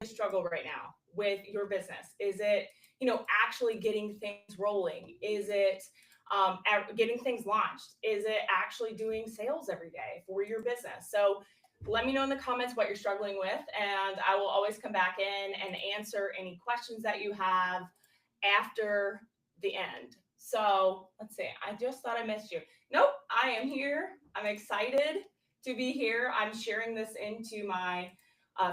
struggle right now with your business? Is it, actually getting things rolling? Is it getting things launched? Is it actually doing sales every day for your business? So let me know in the comments what you're struggling with, and I will always come back in and answer any questions that you have after the end. So let's see. I just thought I missed you. Nope, I am here. I'm excited to be here. I'm sharing this into my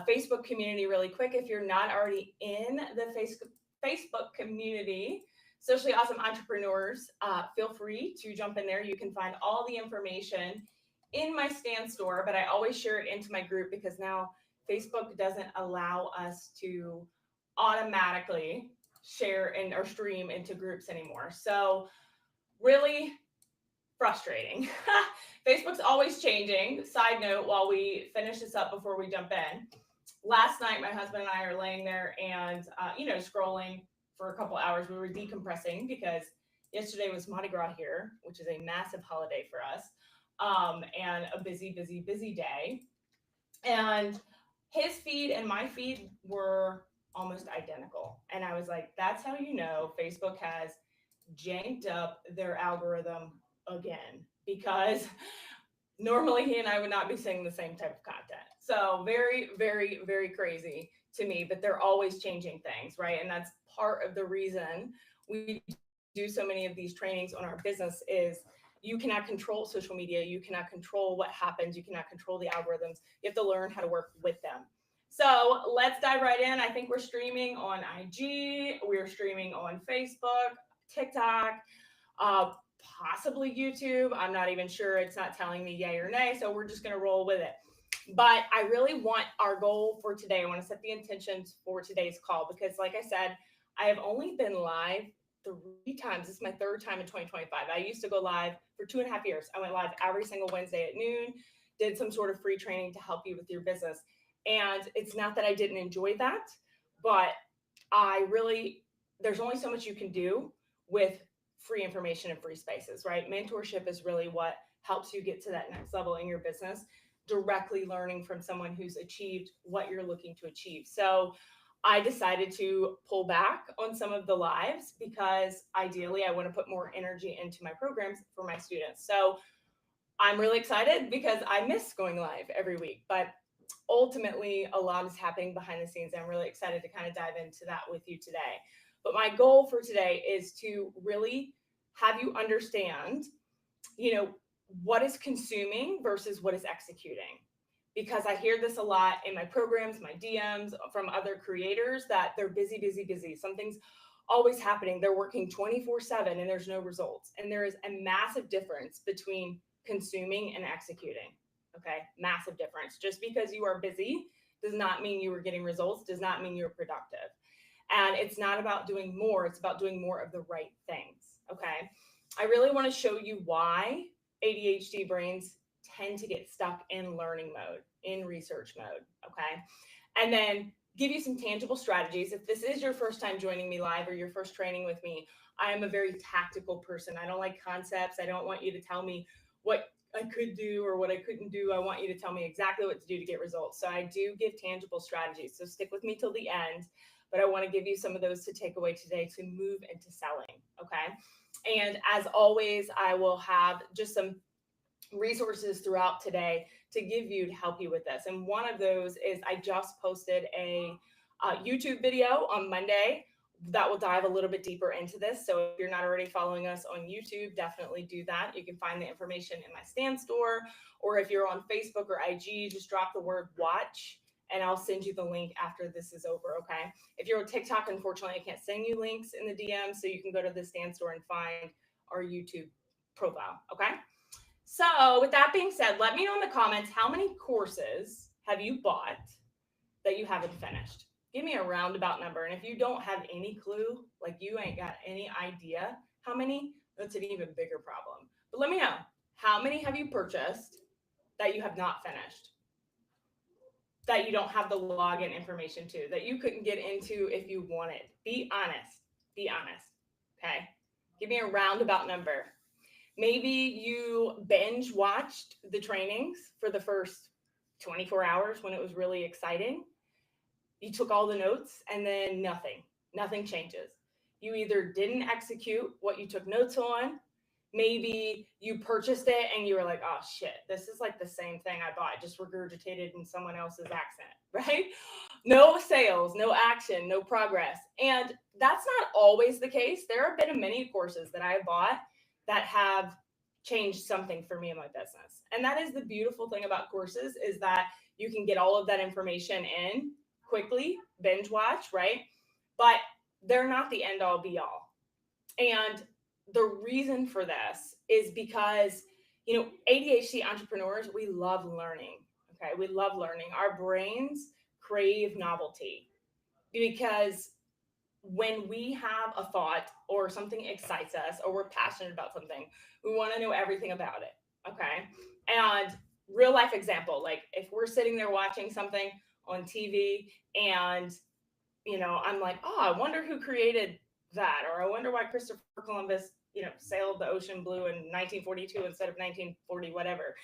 Facebook community really quick. If you're not already in the Facebook community, Socially Awesome Entrepreneurs, feel free to jump in there. You can find all the information in my Stand store, but I always share it into my group because now Facebook doesn't allow us to automatically share and or stream into groups anymore. So really frustrating. Facebook's always changing. Side note, while we finish this up before we jump in, last night my husband and I are laying there and scrolling for a couple hours. We were decompressing because yesterday was Mardi Gras here, which is a massive holiday for us, and a busy, busy, busy day. And his feed and my feed were almost identical. And I was like, that's how you know Facebook has janked up their algorithm again, because normally he and I would not be seeing the same type of content. So very, very, very crazy to me, but they're always changing things, right? And that's part of the reason we do so many of these trainings on our business is you cannot control social media. You cannot control what happens. You cannot control the algorithms. You have to learn how to work with them. So let's dive right in. I think we're streaming on IG. We're streaming on Facebook, TikTok, possibly YouTube. I'm not even sure. It's not telling me yay or nay. So we're just going to roll with it. But I really want our goal for today. I want to set the intentions for today's call because, like I said, I have only been live 3 times. This is my 3rd time in 2025. I used to go live for 2.5 years. I went live every single Wednesday at noon, did some sort of free training to help you with your business. And it's not that I didn't enjoy that, but there's only so much you can do with free information and free spaces, right? Mentorship is really what helps you get to that next level in your business, directly learning from someone who's achieved what you're looking to achieve. So I decided to pull back on some of the lives because ideally I want to put more energy into my programs for my students. So I'm really excited because I miss going live every week, but ultimately a lot is happening behind the scenes. I'm really excited to kind of dive into that with you today. But my goal for today is to really have you understand, what is consuming versus what is executing. Because I hear this a lot in my programs, my DMs from other creators that they're busy, busy, busy. Something's always happening. They're working 24/7 and there's no results. And there is a massive difference between consuming and executing. Okay, massive difference. Just because you are busy does not mean you are getting results, does not mean you're productive. And it's not about doing more, it's about doing more of the right things. Okay, I really want to show you why ADHD brains tend to get stuck in learning mode, in research mode. Okay, and then give you some tangible strategies. If this is your first time joining me live or your first training with me, I am a very tactical person. I don't like concepts. I don't want you to tell me what I could do or what I couldn't do. I want you to tell me exactly what to do to get results. So I do give tangible strategies. So stick with me till the end, but I want to give you some of those to take away today to move into selling. Okay. And as always, I will have just some resources throughout today to give you to help you with this. And one of those is I just posted a YouTube video on Monday that will dive a little bit deeper into this. So if you're not already following us on YouTube, definitely do that. You can find the information in my Stand store, or if you're on Facebook or IG, just drop the word watch and I'll send you the link after this is over. Okay. If you're on TikTok, unfortunately, I can't send you links in the DM, so you can go to the Stand store and find our YouTube profile. Okay. So with that being said, let me know in the comments, how many courses have you bought that you haven't finished? Give me a roundabout number. And if you don't have any clue, like you ain't got any idea how many, that's an even bigger problem. But let me know, how many have you purchased that you have not finished? That you don't have the login information to, that you couldn't get into if you wanted? Be honest. Be honest. Okay. Give me a roundabout number. Maybe you binge watched the trainings for the first 24 hours when it was really exciting, You took all the notes and then nothing changes. You either didn't execute what you took notes on. Maybe you purchased it and you were like, oh shit, this is like the same thing I bought, just regurgitated in someone else's accent, right? No sales, no action, no progress. And that's not always the case. There have been many courses that I have bought that have changed something for me in my business. And that is the beautiful thing about courses, is that you can get all of that information in quickly, binge watch, right? But they're not the end all be all. And the reason for this is because, ADHD entrepreneurs, we love learning. Okay. We love learning. Our brains crave novelty, because when we have a thought or something excites us or we're passionate about something, we want to know everything about it. Okay. And real life example, like if we're sitting there watching something on TV and, I'm like, oh, I wonder who created that, or I wonder why Christopher Columbus, sailed the ocean blue in 1942 instead of 1940, whatever.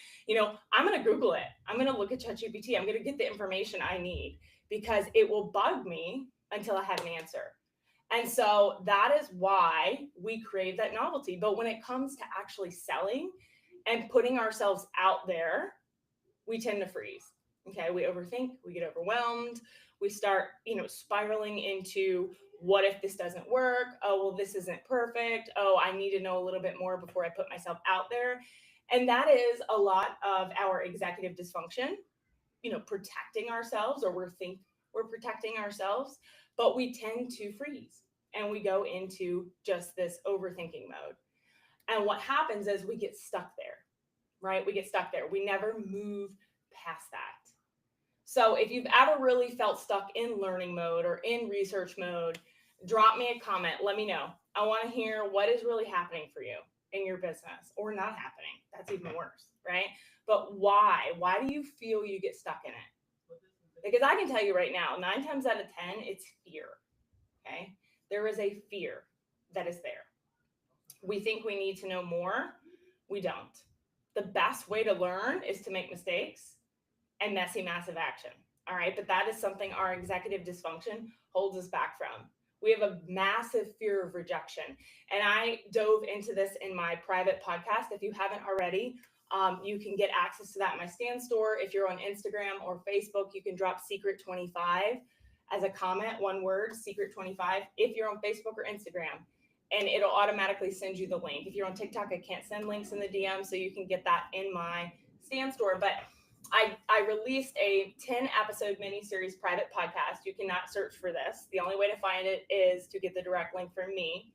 I'm going to Google it. I'm going to look at ChatGPT. I'm going to get the information I need, because it will bug me until I have an answer. And so that is why we crave that novelty. But when it comes to actually selling and putting ourselves out there, we tend to freeze. Okay. We overthink, we get overwhelmed, we start, spiraling into, what if this doesn't work? Oh, well, this isn't perfect. Oh, I need to know a little bit more before I put myself out there. And that is a lot of our executive dysfunction, protecting ourselves, or we're protecting ourselves, but we tend to freeze and we go into just this overthinking mode. And what happens is we get stuck there, right? We get stuck there. We never move past that. So if you've ever really felt stuck in learning mode or in research mode, drop me a comment. Let me know. I want to hear what is really happening for you in your business, or not happening. That's even worse, right? But why? Why do you feel you get stuck in it? Because I can tell you right now, 9 times out of 10, it's fear. Okay. There is a fear that is there. We think we need to know more. We don't. The best way to learn is to make mistakes and messy, massive action. All right. But that is something our executive dysfunction holds us back from. We have a massive fear of rejection. And I dove into this in my private podcast. If you haven't already, you can get access to that in my stand store. If you're on Instagram or Facebook, you can drop Secret25 as a comment, one word, Secret25, if you're on Facebook or Instagram, and it'll automatically send you the link. If you're on TikTok, I can't send links in the DM, so you can get that in my stand store. But I released a 10-episode mini-series private podcast. You cannot search for this. The only way to find it is to get the direct link from me.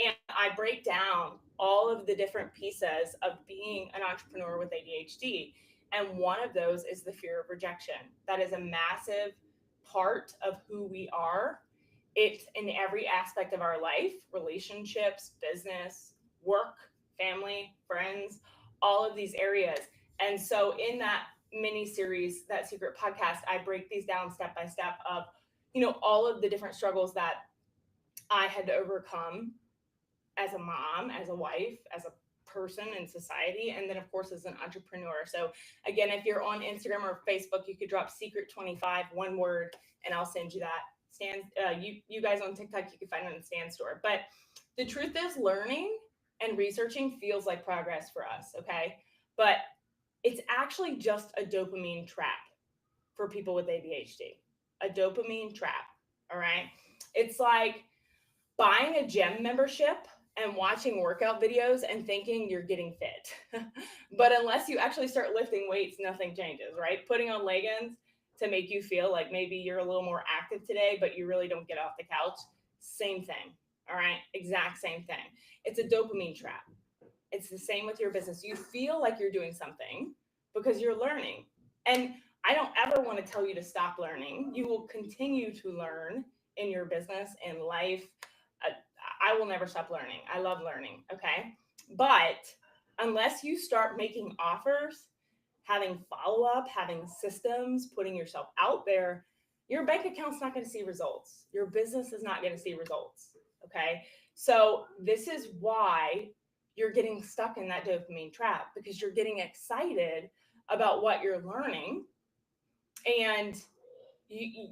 And I break down all of the different pieces of being an entrepreneur with ADHD. And one of those is the fear of rejection. That is a massive part of who we are. It's in every aspect of our life, relationships, business, work, family, friends, all of these areas. And so in that mini series, that secret podcast, I break these down step by step of, all of the different struggles that I had to overcome as a mom, as a wife, as a person in society, and then of course as an entrepreneur. So again, if you're on Instagram or Facebook, you could drop Secret25, one word, and I'll send you that. You guys on TikTok, you can find it in the stand store. But the truth is, learning and researching feels like progress for us, okay? But it's actually just a dopamine trap for people with ADHD. A dopamine trap, all right? It's like buying a gym membership and watching workout videos and thinking you're getting fit. But unless you actually start lifting weights, nothing changes, right? Putting on leggings to make you feel like maybe you're a little more active today, but you really don't get off the couch. Same thing, all right? Exact same thing. It's a dopamine trap. It's the same with your business. You feel like you're doing something because you're learning. And I don't ever want to tell you to stop learning. You will continue to learn in your business, in life. I will never stop learning. I love learning. Okay. But unless you start making offers, having follow-up, having systems, putting yourself out there, your bank account's not going to see results. Your business is not going to see results. Okay. So this is why you're getting stuck in that dopamine trap, because you're getting excited about what you're learning. And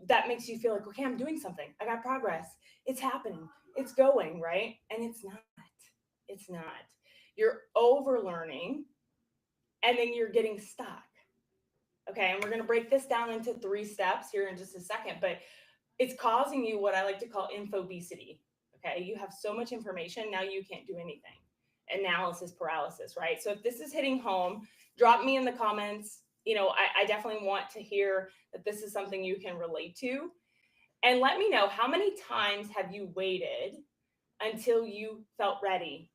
that makes you feel like, okay, I'm doing something. I got progress. It's happening. It's going, right? And it's not. It's not. You're overlearning and then you're getting stuck. Okay, and we're going to break this down into 3 steps here in just a second, but it's causing you what I like to call infobesity. Okay, you have so much information, now you can't do anything. Analysis paralysis, right? So if this is hitting home, drop me in the comments. I definitely want to hear that this is something you can relate to. And let me know, how many times have you waited until you felt ready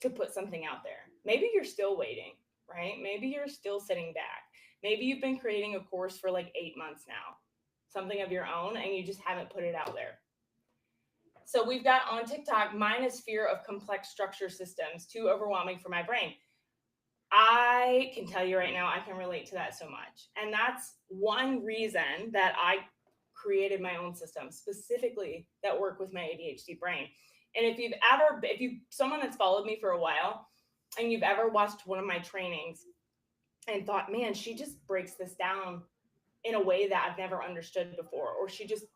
to put something out there? Maybe you're still waiting, right? Maybe you're still sitting back. Maybe you've been creating a course for like 8 months now, something of your own, and you just haven't put it out there. So we've got on TikTok, mine is fear of complex structure systems, too overwhelming for my brain. I can tell you right now, I can relate to that so much. And that's one reason that I created my own systems specifically that work with my ADHD brain. And if you someone that's followed me for a while and you've ever watched one of my trainings and thought, man, she just breaks this down in a way that I've never understood before, or she just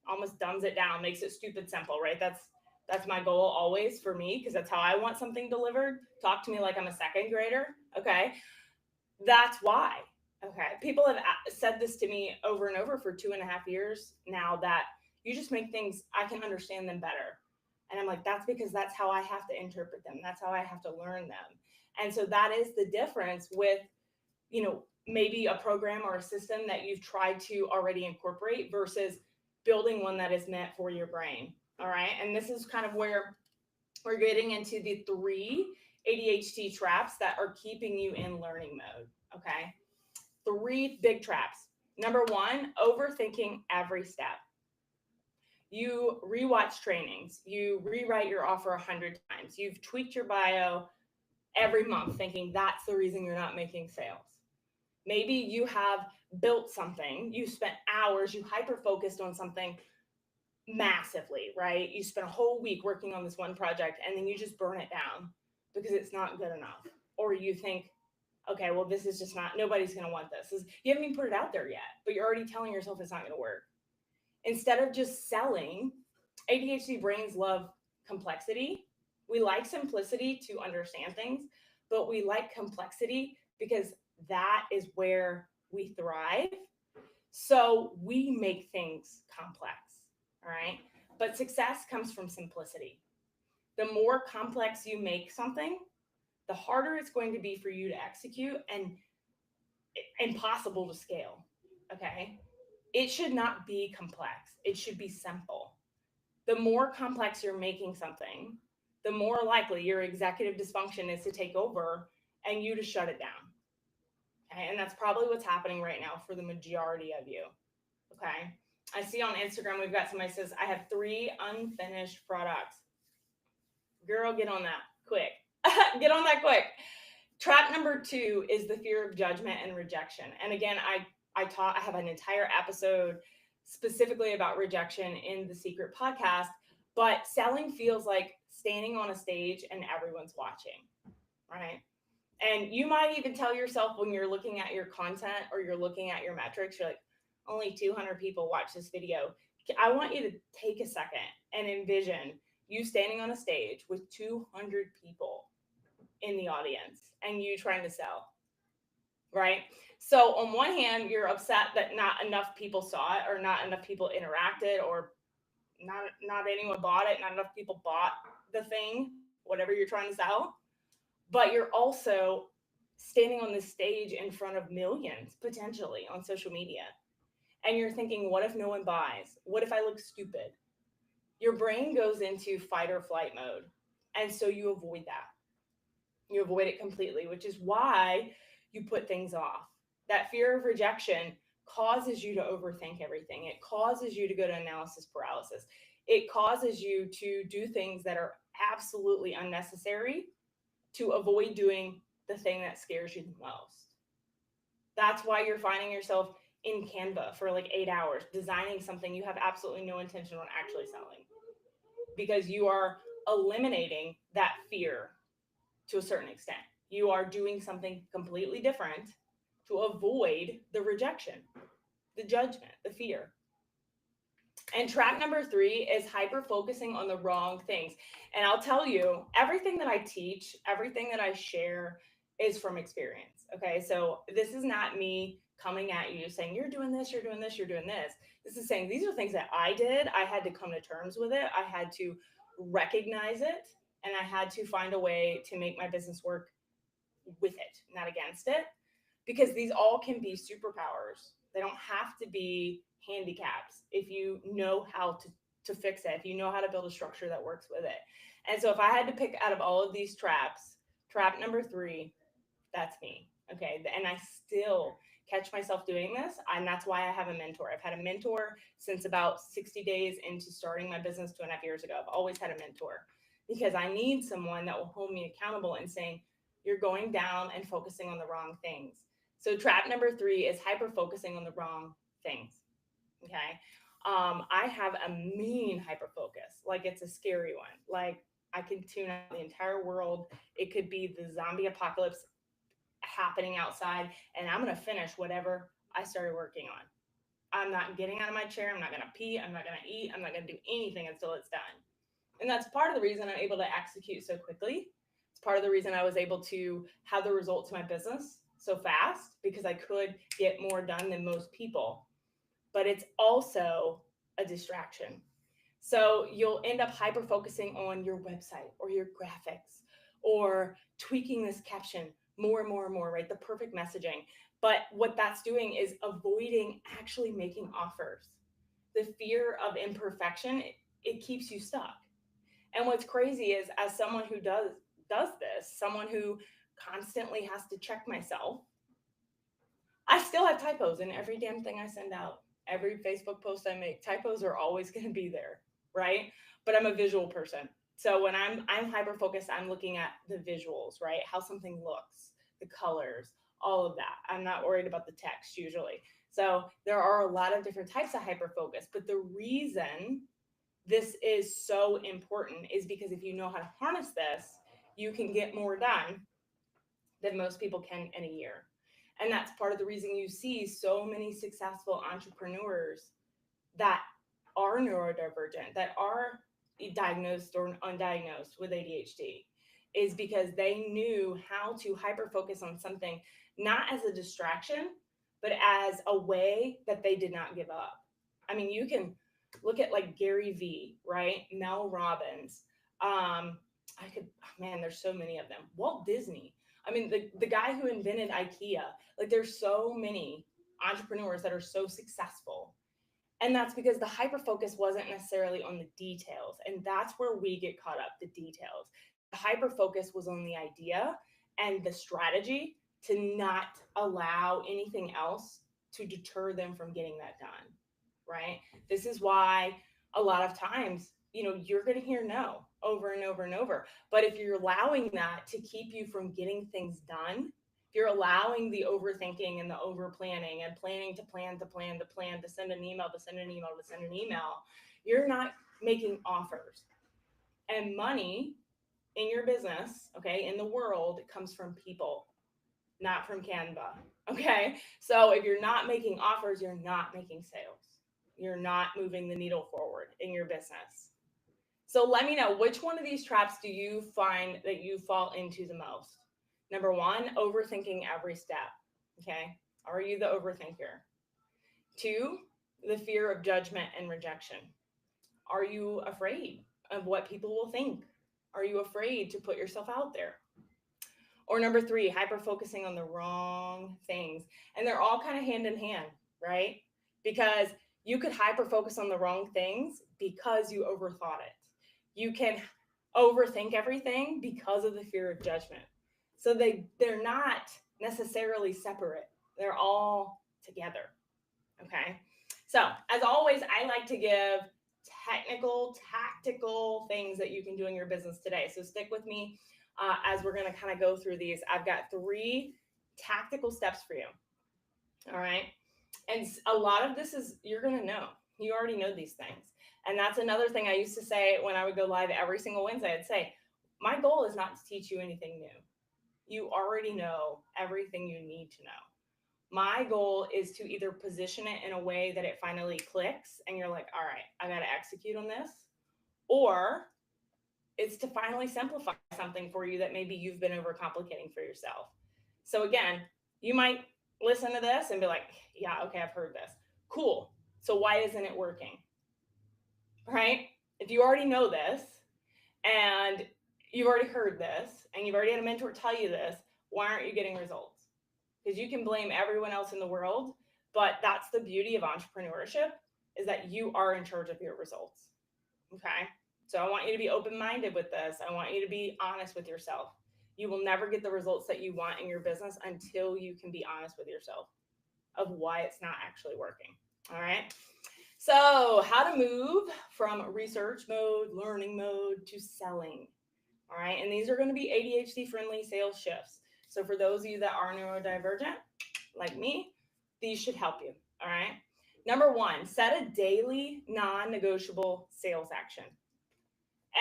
almost dumbs it down, makes it stupid simple, right? That's my goal always for me, because that's how I want something delivered. Talk to me like I'm a second grader, okay? That's why. Okay, people have said this to me over and over for 2.5 years now, that you just make things, I can understand them better. And I'm like, that's because that's how I have to interpret them. That's how I have to learn them. And so that is the difference with, maybe a program or a system that you've tried to already incorporate versus building one that is meant for your brain. All right. And this is kind of where we're getting into the 3 ADHD traps that are keeping you in learning mode. Okay. 3 big traps. Number 1, overthinking every step. You rewatch trainings, you rewrite your offer 100 times, you've tweaked your bio every month thinking that's the reason you're not making sales. Maybe you have built something, you spent hours, you hyper focused on something massively, right? You spent a whole week working on this one project and then you just burn it down because it's not good enough. Or you think, okay, well, this is just not, nobody's going to want this. You haven't even put it out there yet, but you're already telling yourself it's not going to work. Instead of just selling, ADHD brains love complexity. We like simplicity to understand things, but we like complexity because that is where we thrive. So we make things complex, all right? But success comes from simplicity. The more complex you make something, the harder it's going to be for you to execute and impossible to scale, okay? It should not be complex. It should be simple. The more complex you're making something, the more likely your executive dysfunction is to take over and you to shut it down. Okay? And that's probably what's happening right now for the majority of you. Okay? I see on Instagram, we've got somebody says, I have 3 unfinished products. Girl, get on that quick. Get on that quick. Trap number 2 is the fear of judgment and rejection. And again, I have an entire episode specifically about rejection in the Secret podcast, but selling feels like standing on a stage and everyone's watching, right? And you might even tell yourself when you're looking at your content or you're looking at your metrics, you're like, only 200 people watch this video. I want you to take a second and envision you standing on a stage with 200 people in the audience and you trying to sell, right? So on one hand, you're upset that not enough people saw it or not enough people interacted or not anyone bought it, not enough people bought the thing, whatever you're trying to sell. But you're also standing on this stage in front of millions potentially on social media. And you're thinking, what if no one buys? What if I look stupid? Your brain goes into fight or flight mode. And so you avoid that. You avoid it completely, which is why you put things off. That fear of rejection causes you to overthink everything. It causes you to go to analysis paralysis. It causes you to do things that are absolutely unnecessary to avoid doing the thing that scares you the most. That's why you're finding yourself in Canva for like 8 hours designing something you have absolutely no intention on actually selling, because you are eliminating that fear to a certain extent. You are doing something completely different to avoid the rejection. the judgment, the fear. And trap number 3 is hyper focusing on the wrong things. And I'll tell you, everything that I teach, everything that I share is from experience. Okay. So this is not me coming at you saying, you're doing this, you're doing this, you're doing this. This is saying, these are things that I did. I had to come to terms with it. I had to recognize it. And I had to find a way to make my business work with it, not against it. Because these all can be superpowers. They don't have to be handicaps if you know how to fix it, if you know how to build a structure that works with it. And so if I had to pick out of all of these traps, trap number 3, that's me. Okay. And I still catch myself doing this. And that's why I have a mentor. I've had a mentor since about 60 days into starting my business 2.5 years ago. I've always had a mentor because I need someone that will hold me accountable and saying, you're going down and focusing on the wrong things. So trap number 3 is hyper focusing on the wrong things. Okay. I have a mean hyper focus. Like it's a scary one. Like I can tune out the entire world. It could be the zombie apocalypse happening outside and I'm going to finish whatever I started working on. I'm not getting out of my chair. I'm not going to pee. I'm not going to eat. I'm not going to do anything until it's done. And that's part of the reason I'm able to execute so quickly. It's part of the reason I was able to have the results of my business so fast because I could get more done than most people. But it's also a distraction. So you'll end up hyper focusing on your website or your graphics or tweaking this caption more and more and more, right? The perfect messaging. But what that's doing is avoiding actually making offers. The fear of imperfection, it keeps you stuck. And what's crazy is as someone who does this, someone who constantly has to check myself, I still have typos in every damn thing I send out. Every Facebook post I make, typos are always going to be there, right? But I'm a visual person. So when I'm hyper focused, I'm looking at the visuals, right? How something looks, the colors, all of that. I'm not worried about the text usually. So there are a lot of different types of hyper focus, but the reason this is so important is because if you know how to harness this, you can get more done than most people can in a year. And that's part of the reason you see so many successful entrepreneurs that are neurodivergent, that are diagnosed or undiagnosed with ADHD, is because they knew how to hyper focus on something, not as a distraction, but as a way that they did not give up. I mean, you can look at like Gary Vee, right? Mel Robbins. Man, there's so many of them. Walt Disney. I mean, the guy who invented IKEA, like there's so many entrepreneurs that are so successful. And that's because the hyper focus wasn't necessarily on the details. And that's where we get caught up, the details. The hyper focus was on the idea and the strategy to not allow anything else to deter them from getting that done, right? This is why a lot of times, you're going to hear no over and over and over. But if you're allowing that to keep you from getting things done, if you're allowing the overthinking and the over planning and planning to plan, to send an email, you're not making offers. And money in your business, okay, in the world, it comes from people, not from Canva. Okay. So if you're not making offers, you're not making sales. You're not moving the needle forward in your business. So let me know, which one of these traps do you find that you fall into the most? Number 1, overthinking every step. Okay. Are you the overthinker? 2, the fear of judgment and rejection. Are you afraid of what people will think? Are you afraid to put yourself out there? Or number 3, hyper focusing on the wrong things. And they're all kind of hand in hand, right? Because you could hyper focus on the wrong things because you overthought it. You can overthink everything because of the fear of judgment. So they're not necessarily separate. They're all together. Okay. So as always, I like to give technical, tactical things that you can do in your business today. So stick with me as we're going to kind of go through these. I've got 3 tactical steps for you. All right. And a lot of this is, you're going to know. You already know these things. And that's another thing I used to say when I would go live every single Wednesday. I'd say, my goal is not to teach you anything new. You already know everything you need to know. My goal is to either position it in a way that it finally clicks and you're like, all right, I got to execute on this, or it's to finally simplify something for you that maybe you've been overcomplicating for yourself. So again, you might listen to this and be like, yeah, okay, I've heard this. Cool. So why isn't it working? Right? If you already know this and you've already heard this and you've already had a mentor tell you this, why aren't you getting results? Because you can blame everyone else in the world, but that's the beauty of entrepreneurship, is that you are in charge of your results. Okay? So I want you to be open-minded with this. I want you to be honest with yourself. You will never get the results that you want in your business until you can be honest with yourself of why it's not actually working. All right? So, how to move from research mode, learning mode to selling. All right? And these are going to be ADHD friendly sales shifts. So, for those of you that are neurodivergent, like me, these should help you. All right? Number one, set a daily non negotiable sales action.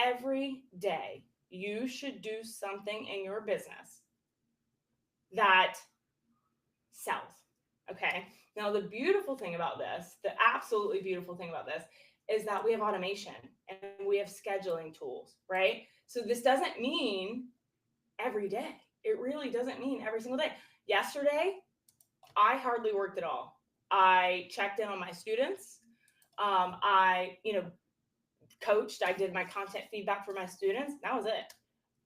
Every day, you should do something in your business that sells. Okay. Now, the beautiful thing about this, the absolutely beautiful thing about this, is that we have automation and we have scheduling tools, right? So, this doesn't mean every day. It really doesn't mean every single day. Yesterday, I hardly worked at all. I checked in on my students. I, coached. I did my content feedback for my students. That was it.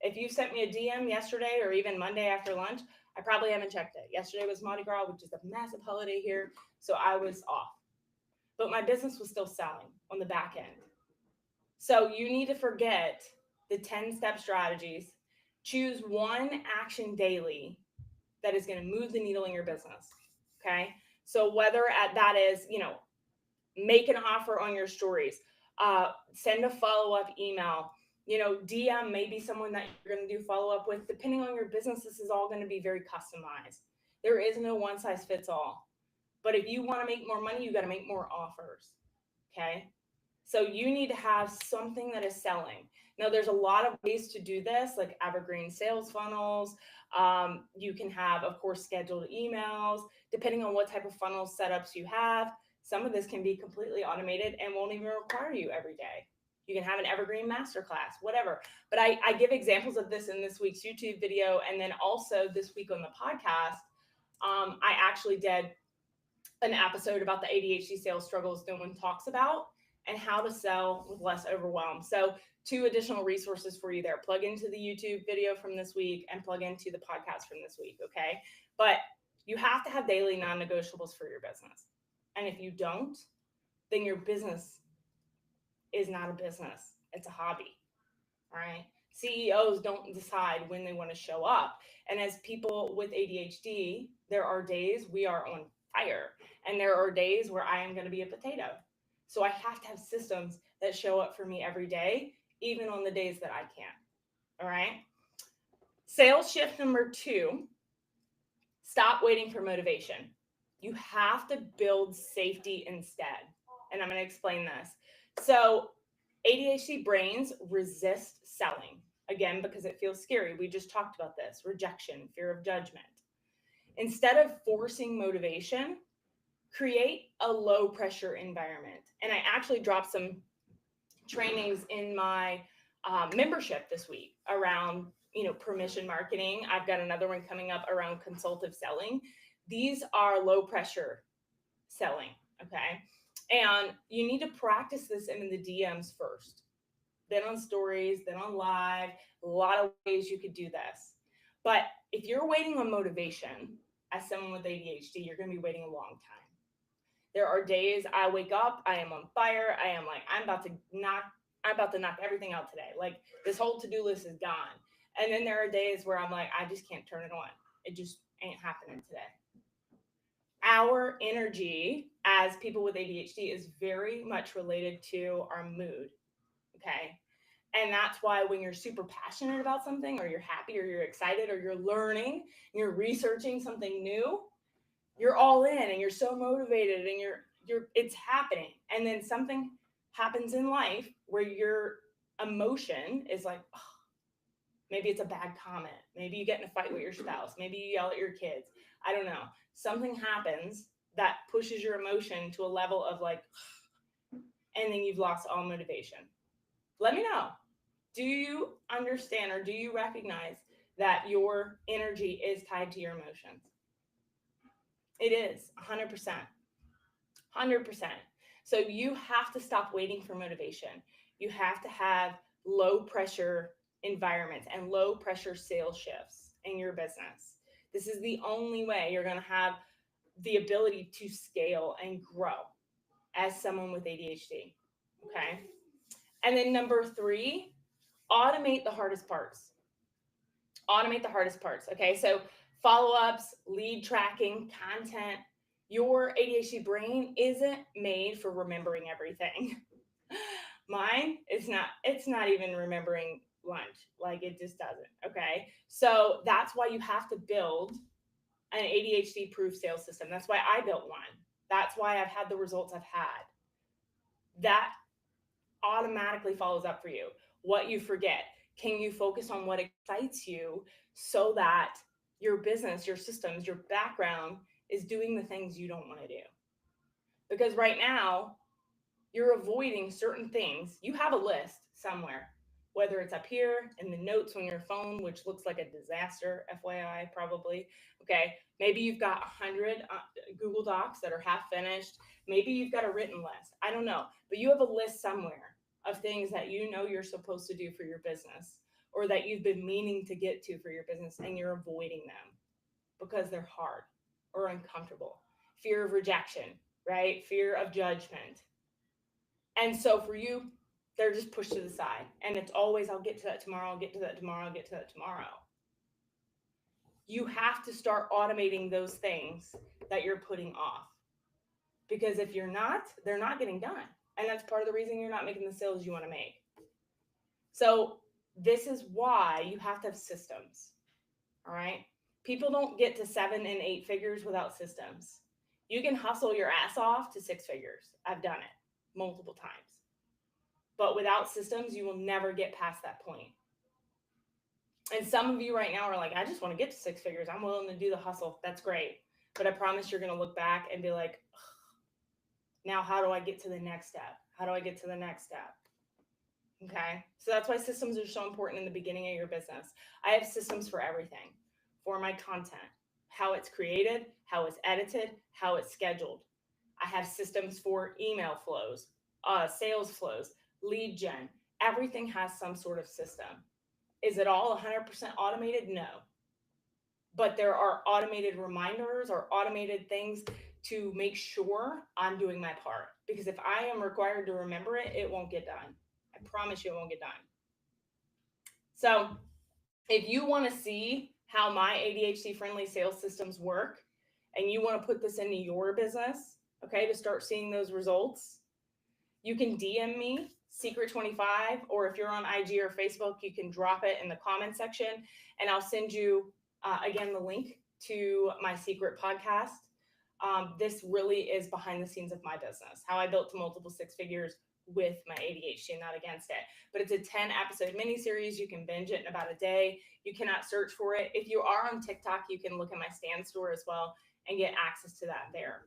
If you sent me a DM yesterday or even Monday after lunch, I probably haven't checked it. Yesterday was Mardi Gras, which is a massive holiday here, so I was off. But my business was still selling on the back end. So you need to forget the 10-step strategies. Choose one action daily that is going to move the needle in your business. Okay. So whether that is, make an offer on your stories, send a follow-up email, DM maybe someone that you're going to do follow-up with. Depending on your business, this is all going to be very customized. There is no one size fits all. But if you want to make more money, you got to make more offers. Okay. So you need to have something that is selling. Now, there's a lot of ways to do this, like evergreen sales funnels. You can have, of course, scheduled emails, depending on what type of funnel setups you have. Some of this can be completely automated and won't even require you every day. You can have an evergreen masterclass, whatever. But I give examples of this in this week's YouTube video. And then also this week on the podcast, I actually did an episode about the ADHD sales struggles no one talks about and how to sell with less overwhelm. So 2 additional resources for you there. Plug into the YouTube video from this week and plug into the podcast from this week, okay? But you have to have daily non-negotiables for your business. And if you don't, then your business is not a business. It's a hobby, all right? CEOs don't decide when they want to show up. And as people with ADHD, there are days we are on fire. And there are days where I am going to be a potato. So I have to have systems that show up for me every day, even on the days that I can't. All right. Sales shift number 2, stop waiting for motivation. You have to build safety instead. And I'm going to explain this. So ADHD brains resist selling, again, because it feels scary. We just talked about this: rejection, fear of judgment. Instead of forcing motivation, create a low pressure environment. And I actually dropped some trainings in my membership this week around, permission marketing. I've got another one coming up around consultative selling. These are low pressure selling. Okay. And you need to practice this in the DMs first, then on stories, then on live. A lot of ways you could do this. But if you're waiting on motivation as someone with ADHD, you're going to be waiting a long time. There are days I wake up, I am on fire. I am like, I'm about to knock everything out today. Like, this whole to-do list is gone. And then there are days where I'm like, I just can't turn it on. It just ain't happening today. Our energy as people with ADHD is very much related to our mood. Okay. And that's why when you're super passionate about something, or you're happy, or you're excited, or you're learning, you're researching something new, you're all in and you're so motivated and it's happening. And then something happens in life where your emotion is like, oh, maybe it's a bad comment. Maybe you get in a fight with your spouse. Maybe you yell at your kids. I don't know. Something happens that pushes your emotion to a level of like, and then you've lost all motivation. Let me know. Do you understand or do you recognize that your energy is tied to your emotions? It is 100%. 100%. So you have to stop waiting for motivation. You have to have low pressure environments and low pressure sales shifts in your business. This is the only way you're going to have the ability to scale and grow as someone with ADHD. Okay. And then number 3, automate the hardest parts. Automate the hardest parts. Okay. So follow ups, lead tracking, content. Your ADHD brain isn't made for remembering everything. Mine is not, it's not even remembering lunch. Like it just doesn't. Okay. So that's why you have to build an ADHD proof sales system. That's why I built one. That's why I've had the results I've had. That automatically follows up for you. What you forget. Can you focus on what excites you so that your business, your systems, your background is doing the things you don't want to do? Because right now, you're avoiding certain things. You have a list somewhere, whether it's up here in the notes on your phone, which looks like a disaster, FYI, probably. Okay. Maybe you've got 100 Google Docs that are half finished. Maybe you've got a written list. I don't know. But you have a list somewhere of things that you know you're supposed to do for your business or that you've been meaning to get to for your business and you're avoiding them because they're hard or uncomfortable. Fear of rejection, right? Fear of judgment. And so for you, they're just pushed to the side. And it's always, I'll get to that tomorrow, I'll get to that tomorrow, I'll get to that tomorrow. You have to start automating those things that you're putting off. Because if you're not, they're not getting done. And that's part of the reason you're not making the sales you want to make. So this is why you have to have systems. All right. People don't get to 7 and 8 figures without systems. You can hustle your ass off to 6 figures. I've done it multiple times. But without systems, you will never get past that point. And some of you right now are like, I just want to get to 6 figures. I'm willing to do the hustle. That's great. But I promise you're going to look back and be like, now how do I get to the next step? How do I get to the next step? Okay. So that's why systems are so important in the beginning of your business. I have systems for everything, for my content, how it's created, how it's edited, how it's scheduled. I have systems for email flows, sales flows, lead gen. Everything has some sort of system. Is it all 100% automated? No. But there are automated reminders or automated things to make sure I'm doing my part. Because if I am required to remember it, it won't get done. I promise you it won't get done. So if you want to see how my ADHD friendly sales systems work and you want to put this into your business, okay, to start seeing those results, you can DM me, Secret25, or if you're on IG or Facebook, you can drop it in the comment section and I'll send you, again, the link to my secret podcast. This really is behind the scenes of my business, how I built to multiple 6 figures with my ADHD, not against it. But it's a 10 episode mini-series. You can binge it in about a day. You cannot search for it. If you are on TikTok, you can look at my stand store as well and get access to that there.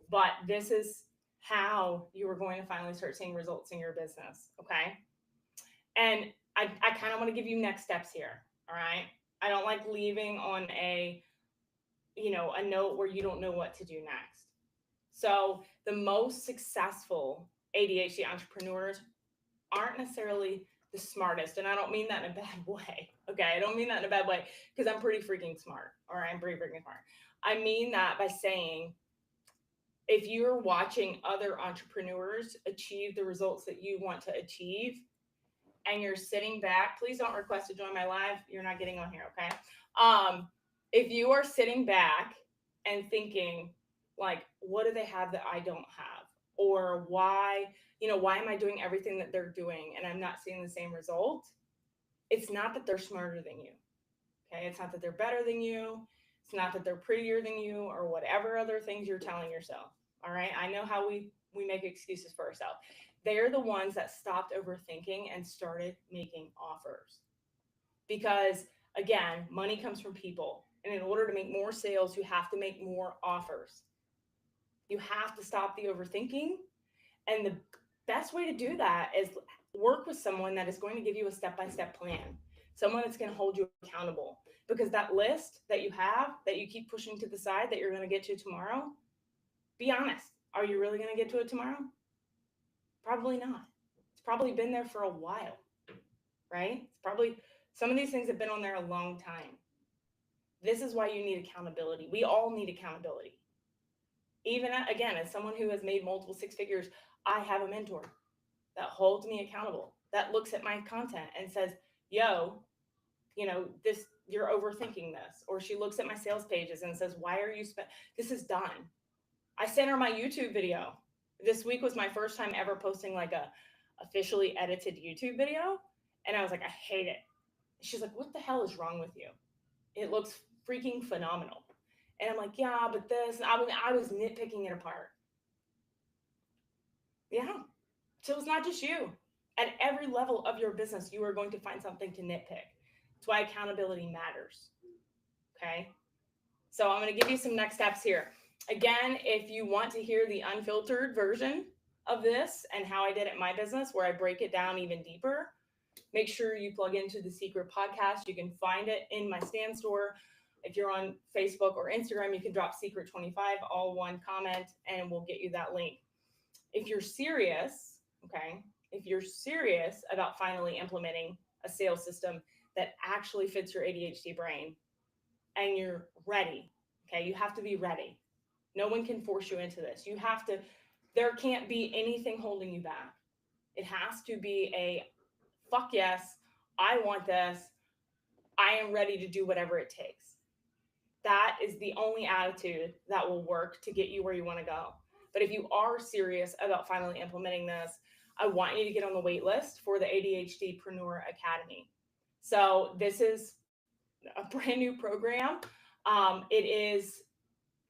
But this is how you are going to finally start seeing results in your business. Okay. And I kind of want to give you next steps here. All right. I don't like leaving on a note where you don't know what to do next. So the most successful ADHD entrepreneurs aren't necessarily the smartest. And I don't mean that in a bad way. Okay. I don't mean that in a bad way because I'm pretty freaking smart. All right. I'm pretty freaking smart. I mean that by saying, if you're watching other entrepreneurs achieve the results that you want to achieve and you're sitting back, please don't request to join my live. You're not getting on here. Okay. If you are sitting back and thinking like, what do they have that I don't have? Or why am I doing everything that they're doing and I'm not seeing the same result? It's not that they're smarter than you. Okay. It's not that they're better than you. It's not that they're prettier than you or whatever other things you're telling yourself. All right. I know how we make excuses for ourselves. They're the ones that stopped overthinking and started making offers. Because again, money comes from people. And in order to make more sales, you have to make more offers. You have to stop the overthinking. And the best way to do that is work with someone that is going to give you a step-by-step plan, someone that's going to hold you accountable. Because that list that you have that you keep pushing to the side that you're going to get to tomorrow, be honest. Are you really going to get to it tomorrow? Probably not. It's probably been there for a while, right? It's probably, some of these things have been on there a long time. This is why you need accountability. We all need accountability. Even again, as someone who has made multiple six figures, I have a mentor that holds me accountable, that looks at my content and says, yo, this, you're overthinking this. Or she looks at my sales pages and says, why are you this is done. I sent her my YouTube video. This week was my first time ever posting like a officially edited YouTube video. And I was like, I hate it. She's like, what the hell is wrong with you? It looks freaking phenomenal. And I'm like, yeah, but this, I was nitpicking it apart. Yeah. So it's not just you. At every level of your business, you are going to find something to nitpick. That's why accountability matters. Okay. So I'm going to give you some next steps here. Again, if you want to hear the unfiltered version of this and how I did it in my business, where I break it down even deeper, make sure you plug into the Secret Podcast. You can find it in my stand store. If you're on Facebook or Instagram, you can drop Secret25, all one comment, and we'll get you that link. If you're serious, okay, if you're serious about finally implementing a sales system that actually fits your ADHD brain and you're ready, okay, you have to be ready. No one can force you into this. You have to, there can't be anything holding you back. It has to be a fuck yes, I want this. I am ready to do whatever it takes. That is the only attitude that will work to get you where you want to go. But if you are serious about finally implementing this, I want you to get on the wait list for the ADHDpreneur Academy. So this is a brand new program. It is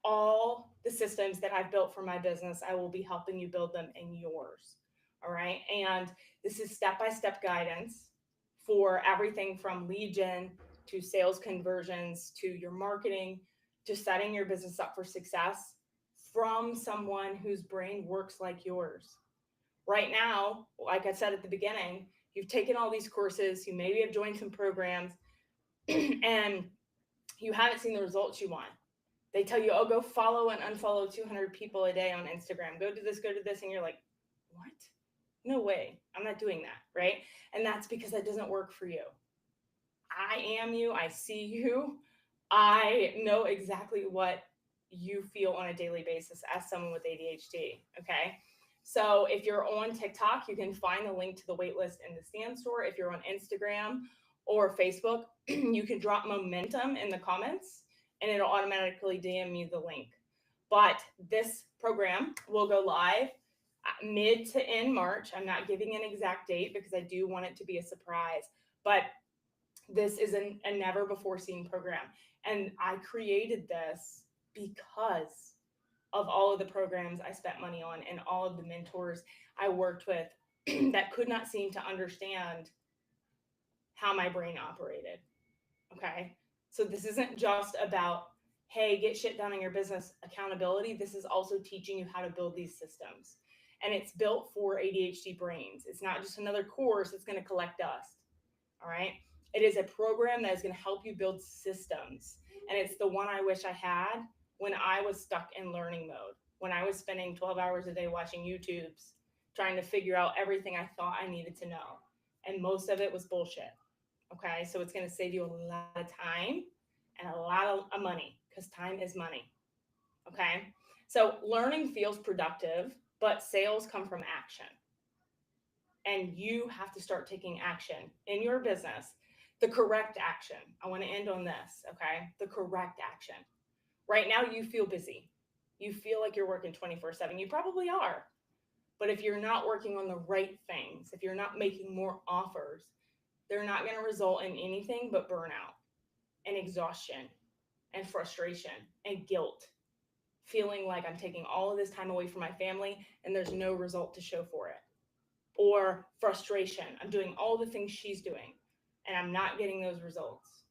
all the systems that I've built for my business. I will be helping you build them in yours. All right. And this is step-by-step guidance for everything from lead gen to sales conversions to your marketing to setting your business up for success from someone whose brain works like yours. Right now, like I said at the beginning, you've taken all these courses, you maybe have joined some programs, and you haven't seen the results you want. They tell you, oh, go follow and unfollow 200 people a day on Instagram. Go to this, and you're like, what? No way. I'm not doing that, right? And that's because that doesn't work for you. I am you. I see you. I know exactly what you feel on a daily basis as someone with ADHD, okay? So if you're on TikTok, you can find the link to the waitlist in the stand store. If you're on Instagram or Facebook, you can drop momentum in the comments and it'll automatically DM you the link. But this program will go live mid to end March. I'm not giving an exact date because I do want it to be a surprise, but this is a never before seen program. And I created this because of all of the programs I spent money on and all of the mentors I worked with that could not seem to understand how my brain operated. Okay. So this isn't just about, hey, get shit done in your business accountability. This is also teaching you how to build these systems. And it's built for ADHD brains. It's not just another course that's going to collect dust. All right. It is a program that is going to help you build systems. And it's the one I wish I had when I was stuck in learning mode, when I was spending 12 hours a day watching YouTubes, trying to figure out everything I thought I needed to know. And most of it was bullshit. Okay. So it's going to save you a lot of time and a lot of money, because time is money. Okay. So learning feels productive, but sales come from action. And you have to start taking action in your business, the correct action. I want to end on this, okay? The correct action. Right now, you feel busy. You feel like you're working 24/7. You probably are. But if you're not working on the right things, if you're not making more offers, they're not going to result in anything but burnout and exhaustion and frustration and guilt, feeling like I'm taking all of this time away from my family and there's no result to show for it. Or frustration. I'm doing all the things she's doing and I'm not getting those results.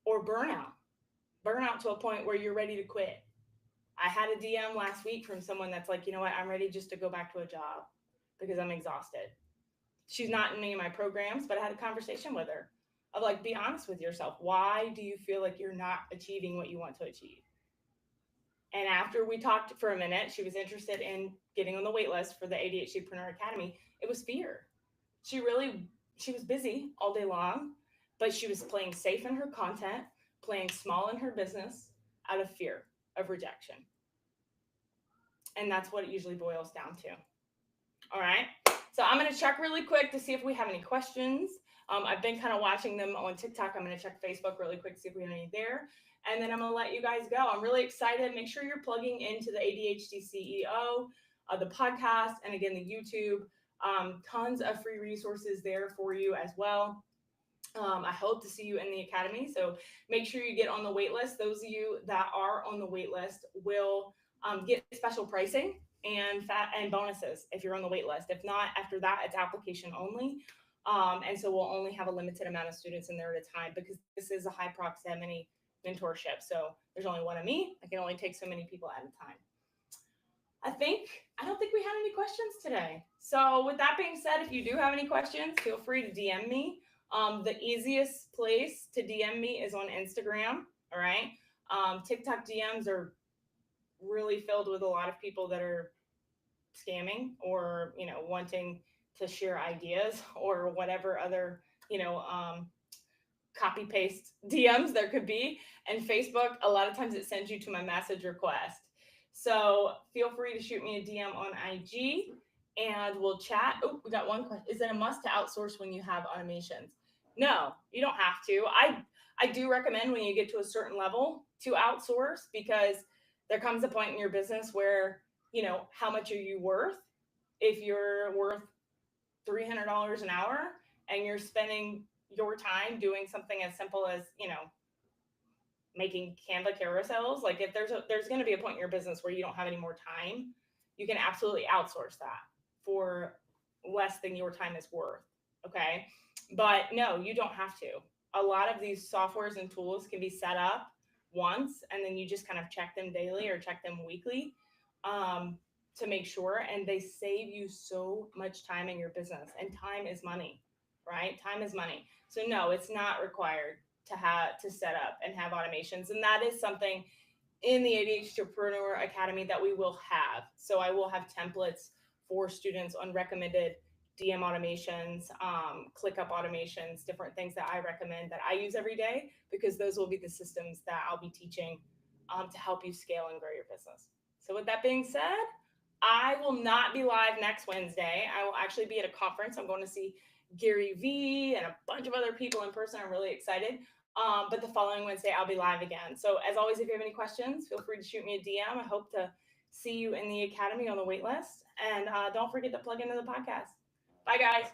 Or burnout. burnout to a point where you're ready to quit. I had a DM last week from someone that's like, you know what, I'm ready just to go back to a job because I'm exhausted. She's not in any of my programs, but I had a conversation with her of like, be honest with yourself. Why do you feel like you're not achieving what you want to achieve? And after we talked for a minute, she was interested in getting on the wait list for the ADHDpreneur Academy. It was fear. She really, she was busy all day long, but she was playing safe in her content, playing small in her business out of fear of rejection. And that's what it usually boils down to. All right. So I'm going to check really quick to see if we have any questions. I've been kind of watching them on TikTok. I'm going to check Facebook really quick to see if we have any there. And then I'm going to let you guys go. I'm really excited. Make sure you're plugging into the ADHD CEO, the podcast, and again, the YouTube. Tons of free resources there for you as well. I hope to see you in the academy. So make sure you get on the wait list. Those of you that are on the wait list will get special pricing and bonuses if you're on the wait list. If not, after that, it's application only. And so we'll only have a limited amount of students in there at a time because this is a high proximity mentorship. So there's only one of me. I can only take so many people at a time. I don't think we had any questions today. So with that being said, if you do have any questions, feel free to DM me. The easiest place to DM me is on Instagram. All right. TikTok DMs are really filled with a lot of people that are scamming or, wanting to share ideas or whatever other, copy paste DMs there could be. And Facebook, a lot of times it sends you to my message request. So feel free to shoot me a DM on IG and we'll chat. Oh, we got one question. Is it a must to outsource when you have automations? No, you don't have to. I do recommend when you get to a certain level to outsource because there comes a point in your business where, how much are you worth? If you're worth $300 an hour and you're spending your time doing something as simple as, making Canva carousels, like if there's going to be a point in your business where you don't have any more time, you can absolutely outsource that for less than your time is worth. Okay. But no, you don't have to. A lot of these softwares and tools can be set up once and then you just kind of check them daily or check them weekly to make sure. And they save you so much time in your business, and time is money, right? Time is money. So no, it's not required to set up and have automations. And that is something in the ADHDpreneur Academy that we will have. So I will have templates for students on recommended DM automations, ClickUp automations, different things that I recommend that I use every day, because those will be the systems that I'll be teaching to help you scale and grow your business. So with that being said, I will not be live next Wednesday. I will actually be at a conference. I'm going to see Gary Vee and a bunch of other people in person. I'm really excited. But the following Wednesday, I'll be live again. So as always, if you have any questions, feel free to shoot me a DM. I hope to see you in the academy on the wait list. And don't forget to plug into the podcast. Bye, guys.